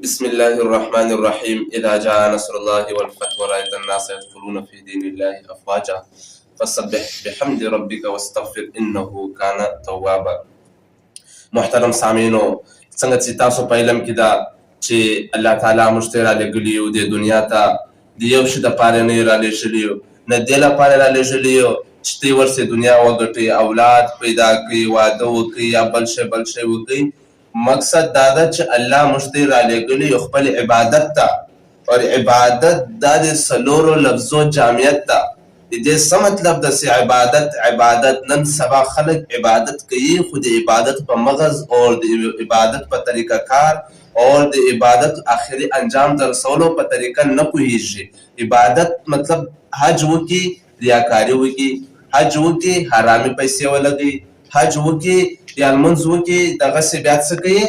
بسم الله الرحمن الرحيم إذا جاء نصر الله والفتح ورأيت الناس يدخلون في دين الله أفواجا فسبح بحمد ربك واستغفر إنه كان توابا. محترم سامعینو، څنګه چې تاسو په علم کې دا چې الله تعالی موږ ته رالیږلي یو د دنیا ته د یو شي دپاره نه یې رالیږلي یو، نه دې لپاره رالیږلي یو چې ته یې ورسې دنیا وګټئ، اولاد پیدا کړئ، واده وکړئ یا بل شی وکړئ. مقصد دا ده چې الله موږ ته رالیږلي یو خپل عبادت ته، اور عبادت دا د څلورو لفظو جامعیت ده. د دې څه مطلب ده چې عبادت نن سبا خلک عبادت کوي، خو د عبادت په مغز اور د عبادت په طریقه کار اور د عبادت آخري انجام ته رسولو په طریقه نه پوهیږي. عبادت مطلب حج وکړي، ریاکاري وکړي، حج وکړي، حرامي پیسې ولګوي، حج وکړي یا لمونځ وکړي، دغسې بیا څه کوي؟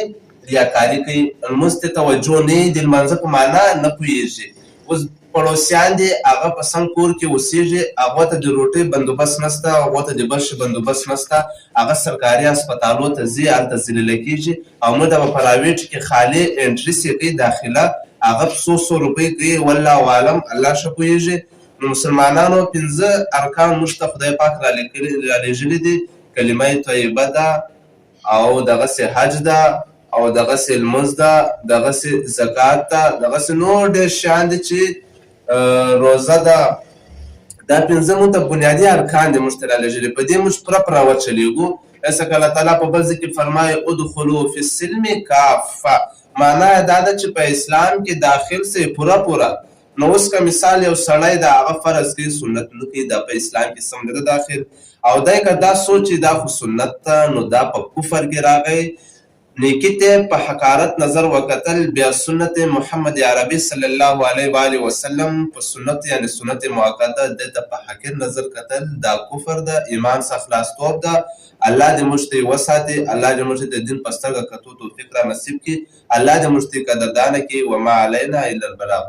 ریاکاري کوي. لمونځ ته توجه نه وي، د لمانځه په معنا نه پوهېږي. اوس پړوسیان دي، هغه په سم کور کې اوسېږي، هغو ته د روټۍ بندوبست نشته، هغو ته د بل شي بندوبست نشته، هغه سرکاري هسپتالو ته ځي، هلته ذلیله کېږي، او موږ ته په پرایویټ کې خالي انټري سي کوي، داخله هغه څو روپۍ کوي، والله عالم، الله ښه پوهېږي. نو مسلمانانو 5 ارکان موږ ته خدای پاک رالیږلي دي. کلمه طیبه ده، او دغسې حج ده، او دغسې لمونځ ده، دغسې زکات ده، دغسې نور ډېر شیان دي چې روزه ده. دا 5 موږ ته بنیادي ارکان دي موږ ته رالیږلي، په دې موږ پوره وچلېږو. ځکه الله تعالی په بل ځای کې فرمایي ادخلوا فی السلم کافه، معنا یې دا ده چې په اسلام کې داخل سئ پوره. نو اوس که مثال یو سړی د هغه فرض کوي، سنت نه کوي، دا په اسلام کې سم نه ده داخل، او دی که دا سوچي دا خو سنت ده، نو دا په کفر کې راغی. نیکي ته په حقارت نظر وکتل، بیا سنت محمد عربي صلی الله علیه و آله وسلم په سنت یعنی سنت مؤکده دې ته په حقیر نظر کتل، دا کفر ده، ایمان څخه خلاصتوب ده. الله دې موږ ته یې وساتي، الله دې موږ ته د دین په سترګه کتو توفیق را نصیب کړي، الله دې موږ ته یې قدردانه کړي. وما علینا الا البلاغ.